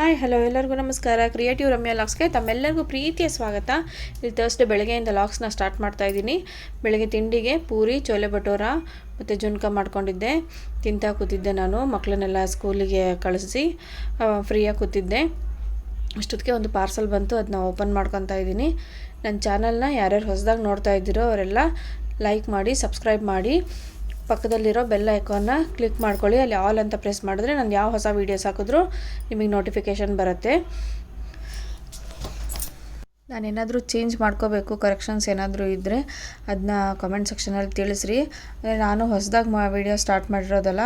Hi hello ಎಲ್ಲರಿಗೂ ನಮಸ್ಕಾರ. Creative Ramya ಲಾಗ್ಸ್ಗೆ ತಮ್ಮೆಲ್ಲರಿಗೂ ಪ್ರೀತಿಯ ಸ್ವಾಗತ. ಇದು ಥರ್ಸ್ಡೇ ಬೆಳಗ್ಗೆಯಿಂದ ಲಾಗ್ಸ್ನ ಸ್ಟಾರ್ಟ್ ಮಾಡ್ತಾ ಇದ್ದೀನಿ. ಬೆಳಗ್ಗೆ ತಿಂಡಿಗೆ ಪೂರಿ, ಚೋಲೆ ಭಟೂರ ಮತ್ತು ಜುನ್ಕ ಮಾಡ್ಕೊಂಡಿದ್ದೆ. ತಿಂತಾ ಕೂತಿದ್ದೆ. ನಾನು ಮಕ್ಕಳನ್ನೆಲ್ಲ ಸ್ಕೂಲಿಗೆ ಕಳಿಸಿ ಫ್ರೀಯಾಗಿ ಕೂತಿದ್ದೆ. ಅಷ್ಟೊತ್ತಿಗೆ ಒಂದು ಪಾರ್ಸಲ್ ಬಂತು, ಅದನ್ನ ಓಪನ್ ಮಾಡ್ಕೊತಾ ಇದ್ದೀನಿ. ನನ್ನ ಚಾನಲ್ನ ಯಾರ್ಯಾರು ಹೊಸದಾಗಿ ನೋಡ್ತಾ ಇದ್ದೀರೋ ಅವರೆಲ್ಲ ಲೈಕ್ ಮಾಡಿ, ಸಬ್ಸ್ಕ್ರೈಬ್ ಮಾಡಿ, ಪಕ್ಕದಲ್ಲಿರೋ ಬೆಲ್ ಐಕಾನ್ನ ಕ್ಲಿಕ್ ಮಾಡ್ಕೊಳ್ಳಿ. ಅಲ್ಲಿ ಆಲ್ ಅಂತ ಪ್ರೆಸ್ ಮಾಡಿದ್ರೆ ನಾನು ಯಾವ ಹೊಸ ವೀಡಿಯೋಸ್ ಹಾಕಿದ್ರೂ ನಿಮಗೆ ನೋಟಿಫಿಕೇಷನ್ ಬರುತ್ತೆ. ನಾನೇನಾದರೂ ಚೇಂಜ್ ಮಾಡ್ಕೋಬೇಕು, ಕರೆಕ್ಷನ್ಸ್ ಏನಾದರೂ ಇದ್ದರೆ ಅದನ್ನ ಕಮೆಂಟ್ ಸೆಕ್ಷನಲ್ಲಿ ತಿಳಿಸ್ರಿ. ನಾನು ಹೊಸದಾಗಿ ವೀಡಿಯೋ ಸ್ಟಾರ್ಟ್ ಮಾಡಿರೋದಲ್ಲ,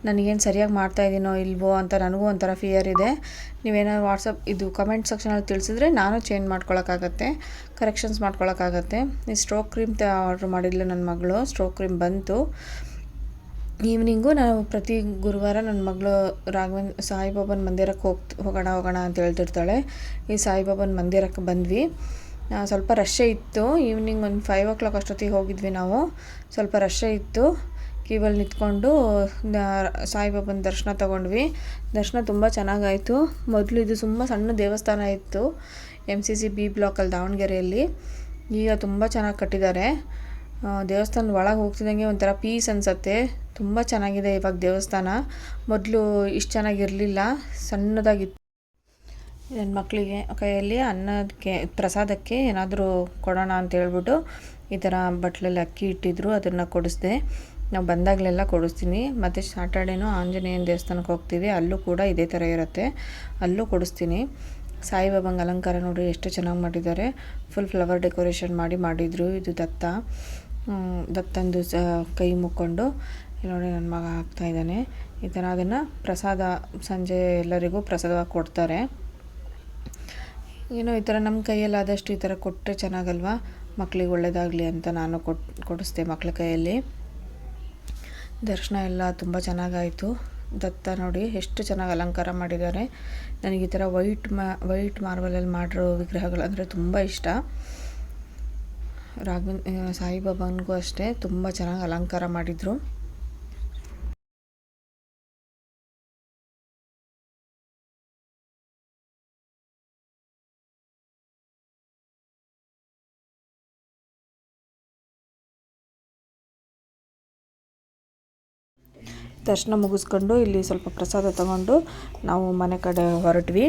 ನನಗೇನು ಸರಿಯಾಗಿ ಮಾಡ್ತಾಯಿದ್ದೀನೋ ಇಲ್ವೋ ಅಂತ ನನಗೂ ಒಂಥರ ಫಿಯರ್ ಇದೆ. ನೀವೇನಾದ್ರು ವಾಟ್ಸಪ್ ಇದು ಕಮೆಂಟ್ ಸೆಕ್ಷನಲ್ಲಿ ತಿಳಿಸಿದ್ರೆ ನಾನು ಚೇಂಜ್ ಮಾಡ್ಕೊಳಕ್ಕಾಗತ್ತೆ, ಕರೆಕ್ಷನ್ಸ್ ಮಾಡ್ಕೊಳಕ್ಕಾಗತ್ತೆ. ಈ ಸ್ಟ್ರೋಕ್ ಕ್ರೀಮ್ ಆರ್ಡ್ರ್ ಮಾಡಿದ್ಲು ನನ್ನ ಮಗಳು. ಸ್ಟ್ರೋಕ್ ಕ್ರೀಮ್ ಬಂತು ಈವ್ನಿಂಗು. ನಾವು ಪ್ರತಿ ಗುರುವಾರ ನನ್ನ ಮಗಳು ಸಾಯಿಬಾಬನ ಮಂದಿರಕ್ಕೆ ಹೋಗೋಣ ಅಂತ ಹೇಳ್ತಿರ್ತಾಳೆ. ಈ ಸಾಯಿಬಾಬನ ಮಂದಿರಕ್ಕೆ ಬಂದ್ವಿ. ಸ್ವಲ್ಪ ರಶ್ಶೇ ಇತ್ತು. ಈವ್ನಿಂಗ್ ಒಂದು 5 o'clock ಅಷ್ಟೊತ್ತಿಗೆ ಹೋಗಿದ್ವಿ ನಾವು. ಸ್ವಲ್ಪ ರಶ್ಶೇ ಇತ್ತು. ಕ್ಯೂವಲ್ಲಿ ನಿಂತ್ಕೊಂಡು ಸಾಯಿಬಾಬನ ದರ್ಶನ ತೊಗೊಂಡ್ವಿ. ದರ್ಶನ ತುಂಬ ಚೆನ್ನಾಗಾಯಿತು. ಮೊದಲು ಇದು ತುಂಬ ಸಣ್ಣ ದೇವಸ್ಥಾನ ಇತ್ತು, MCC B ಬ್ಲಾಕಲ್ಲಿ ದಾವಣಗೆರೆಯಲ್ಲಿ. ಈಗ ತುಂಬ ಚೆನ್ನಾಗಿ ಕಟ್ಟಿದ್ದಾರೆ. ದೇವಸ್ಥಾನದ ಒಳಗೆ ಹೋಗ್ತಿದ್ದಂಗೆ ಒಂಥರ ಪೀಸ್ ಅನಿಸುತ್ತೆ. ತುಂಬ ಚೆನ್ನಾಗಿದೆ ಇವಾಗ ದೇವಸ್ಥಾನ. ಮೊದಲು ಇಷ್ಟು ಚೆನ್ನಾಗಿರಲಿಲ್ಲ, ಸಣ್ಣದಾಗಿತ್ತು. ನನ್ನ ಮಕ್ಕಳಿಗೆ ಕೈಯಲ್ಲಿ ಅನ್ನಕ್ಕೆ ಪ್ರಸಾದಕ್ಕೆ ಏನಾದರೂ ಕೊಡೋಣ ಅಂತ ಹೇಳ್ಬಿಟ್ಟು ಈ ಥರ ಬಟ್ಲಲ್ಲಿ ಅಕ್ಕಿ ಇಟ್ಟಿದ್ರು, ಅದನ್ನು ಕೊಡಿಸ್ದೆ. ನಾವು ಬಂದಾಗಲೆಲ್ಲ ಕೊಡಿಸ್ತೀನಿ. ಮತ್ತು ಸಾಟರ್ಡೇನೂ ಆಂಜನೇಯನ ದೇವಸ್ಥಾನಕ್ಕೆ ಹೋಗ್ತೀವಿ, ಅಲ್ಲೂ ಕೂಡ ಇದೇ ಥರ ಇರುತ್ತೆ, ಅಲ್ಲೂ ಕೊಡಿಸ್ತೀನಿ. ಸಾಯಿಬಾಬಂಗೆ ಅಲಂಕಾರ ನೋಡಿ ಎಷ್ಟು ಚೆನ್ನಾಗಿ ಮಾಡಿದ್ದಾರೆ. ಫುಲ್ ಫ್ಲವರ್ ಡೆಕೋರೇಷನ್ ಮಾಡಿದರು. ಇದು ದತ್ತಂದು ಕೈ ಮುಕ್ಕೊಂಡು ನೋಡಿ ನನ್ನ ಮಗ ಹಾಕ್ತಾಯಿದ್ದಾನೆ. ಈ ಥರ ಅದನ್ನು ಪ್ರಸಾದ ಸಂಜೆ ಎಲ್ಲರಿಗೂ ಪ್ರಸಾದವಾಗಿ ಕೊಡ್ತಾರೆ. ಏನೋ ಈ ಥರ ನಮ್ಮ ಕೈಯಲ್ಲಿ ಆದಷ್ಟು ಈ ಥರ ಕೊಟ್ಟರೆ ಚೆನ್ನಾಗಲ್ವಾ, ಮಕ್ಕಳಿಗೆ ಒಳ್ಳೆಯದಾಗಲಿ ಅಂತ ನಾನು ಕೊಡಿಸ್ದೆ ಮಕ್ಕಳ ಕೈಯಲ್ಲಿ. ದರ್ಶನ ಎಲ್ಲ ತುಂಬ ಚೆನ್ನಾಗಾಯಿತು. ದತ್ತ ನೋಡಿ ಎಷ್ಟು ಚೆನ್ನಾಗಿ ಅಲಂಕಾರ ಮಾಡಿದ್ದಾರೆ. ನನಗೆ ಈ ಥರ ವೈಟ್ ಮಾರ್ಬಲಲ್ಲಿ ಮಾಡಿರೋ ವಿಗ್ರಹಗಳು ಅಂದರೆ ತುಂಬ ಇಷ್ಟ. ಸಾಯಿಬಾಬನಿಗೂ ಅಷ್ಟೇ ತುಂಬ ಚೆನ್ನಾಗಿ ಅಲಂಕಾರ ಮಾಡಿದರು. ದರ್ಶನ ಮುಗಿಸ್ಕೊಂಡು ಇಲ್ಲಿ ಸ್ವಲ್ಪ ಪ್ರಸಾದ ತಗೊಂಡು ನಾವು ಮನೆ ಕಡೆ ಹೊರಟ್ವಿ.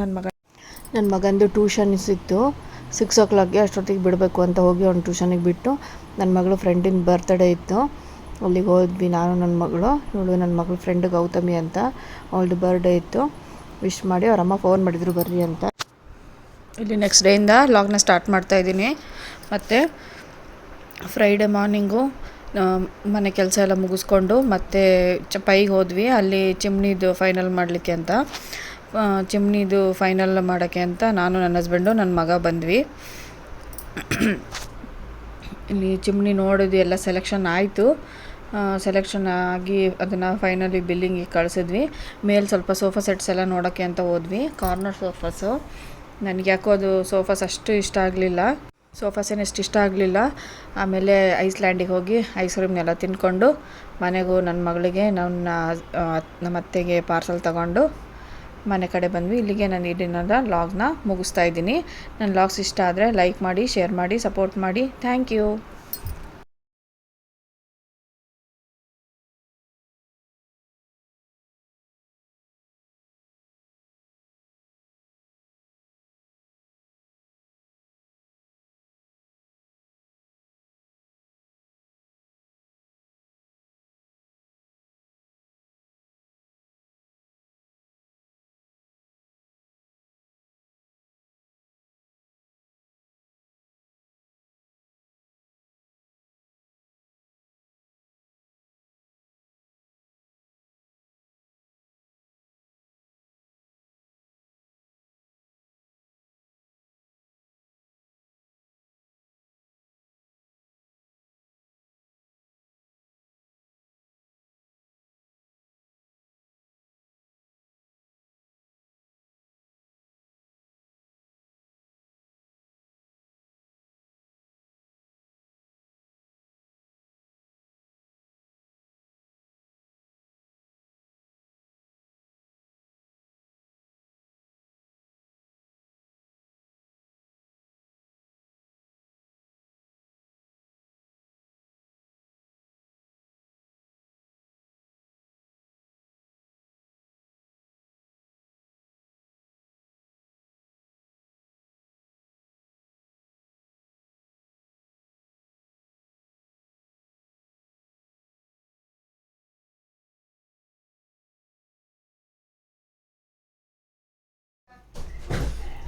ನನ್ನ ಮಗಂದು ಟ್ಯೂಷನ್ಸ್ ಇತ್ತು. 6 o'clockಗೆ ಅಷ್ಟೊತ್ತಿಗೆ ಬಿಡಬೇಕು ಅಂತ ಹೋಗಿ ಅವ್ನು ಟ್ಯೂಷನಿಗೆ ಬಿಟ್ಟು, ನನ್ನ ಮಗಳು ಫ್ರೆಂಡಿನ ಬರ್ತ್ಡೇ ಇತ್ತು, ಅಲ್ಲಿಗೆ ಹೋದ್ವಿ ನಾನು ನನ್ನ ಮಗಳು. ನನ್ನ ಮಗಳು ಫ್ರೆಂಡ್ ಗೌತಮಿ ಅಂತ, ಅವಳದು ಬರ್ಡೇ ಇತ್ತು. ವಿಶ್ ಮಾಡಿ ಅವರಮ್ಮ ಫೋನ್ ಮಾಡಿದರು ಬರ್ರಿ ಅಂತ. ಇಲ್ಲಿ ನೆಕ್ಸ್ಟ್ ಡೇಯಿಂದ ಲಾಗ್ನ ಸ್ಟಾರ್ಟ್ ಮಾಡ್ತಾಯಿದ್ದೀನಿ. ಮತ್ತು ಫ್ರೈಡೇ ಮಾರ್ನಿಂಗು ಮನೆ ಕೆಲಸ ಎಲ್ಲ ಮುಗಿಸ್ಕೊಂಡು ಮತ್ತೆ ಪೈಗೆ ಹೋದ್ವಿ. ಅಲ್ಲಿ ಚಿಮ್ನಿದು ಫೈನಲ್ ಮಾಡಲಿಕ್ಕೆ ಅಂತ, ಚಿಮ್ನಿದು ಫೈನಲ್ ಮಾಡೋಕ್ಕೆ ಅಂತ ನಾನು, ನನ್ನ ಹಸ್ಬೆಂಡು, ನನ್ನ ಮಗ ಬಂದ್ವಿ. ಇಲ್ಲಿ ಚಿಮ್ನಿ ನೋಡಿದ್ವಿ, ಎಲ್ಲ ಸೆಲೆಕ್ಷನ್ ಆಯಿತು. ಸೆಲೆಕ್ಷನ್ ಆಗಿ ಅದನ್ನು ಫೈನಲಿ ಬಿಲ್ಲಿಂಗಿಗೆ ಕಳಿಸಿದ್ವಿ. ಮೇಲೆ ಸ್ವಲ್ಪ ಸೋಫಾ ಸೆಟ್ಸ್ ಎಲ್ಲ ನೋಡೋಕ್ಕೆ ಅಂತ ಹೋದ್ವಿ. ಕಾರ್ನರ್ ಸೋಫಾಸು ನನಗೆ ಯಾಕೋ ಅದು ಸೋಫಾಸ್ ಅಷ್ಟು ಇಷ್ಟ ಆಗಲಿಲ್ಲ, ಸೋಫಾಸೇನಷ್ಟು ಇಷ್ಟ ಆಗಲಿಲ್ಲ. ಆಮೇಲೆ ಐಸ್ಲ್ಯಾಂಡಿಗೆ ಹೋಗಿ ಐಸ್ ಕ್ರೀಮ್ನೆಲ್ಲ ತಿಂದ್ಕೊಂಡು ಮನೆಗೂ ನನ್ನ ಮಗಳಿಗೆ ನಮ್ಮ ಅತ್ತೆಗೆ ಪಾರ್ಸಲ್ ತಗೊಂಡು ಮನೆ ಕಡೆ ಬಂದ್ವಿ. ಇಲ್ಲಿಗೆ ನಾನು ಈ ದಿನದ ಲಾಗ್ನ ಮುಗಿಸ್ತಾ ಇದ್ದೀನಿ. ನನ್ನ ಲಾಗ್ಸ್ ಇಷ್ಟ ಆದರೆ ಲೈಕ್ ಮಾಡಿ, ಶೇರ್ ಮಾಡಿ, ಸಪೋರ್ಟ್ ಮಾಡಿ. Thank you.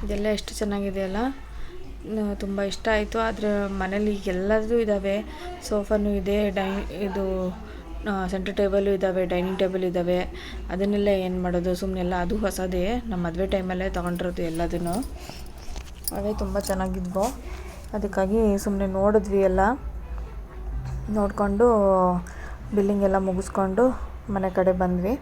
ಇದೆಲ್ಲ ಎಷ್ಟು ಚೆನ್ನಾಗಿದೆ ಅಲ್ಲ, ತುಂಬ ಇಷ್ಟ ಆಯಿತು. ಆದರೆ ಮನೇಲಿ ಎಲ್ಲದೂ ಇದ್ದಾವೆ, ಸೋಫಾನೂ ಇದೆ, ಇದು ಸೆಂಟರ್ ಟೇಬಲು ಇದ್ದಾವೆ, ಡೈನಿಂಗ್ ಟೇಬಲ್ ಇದ್ದಾವೆ. ಅದನ್ನೆಲ್ಲ ಏನು ಮಾಡೋದು, ಸುಮ್ಮನೆಲ್ಲ ಅದು ಹೊಸದೇ, ನಮ್ಮ ಮದುವೆ ಟೈಮಲ್ಲೇ ತೊಗೊಂಡಿರೋದು ಎಲ್ಲದನ್ನು. ಅವೇ ತುಂಬ ಚೆನ್ನಾಗಿದ್ವು, ಅದಕ್ಕಾಗಿ ಸುಮ್ಮನೆ ನೋಡಿದ್ವಿ ಎಲ್ಲ. ನೋಡಿಕೊಂಡು ಬಿಲ್ಲಿಂಗ್ ಎಲ್ಲ ಮುಗಿಸ್ಕೊಂಡು ಮನೆ ಕಡೆ ಬಂದ್ವಿ.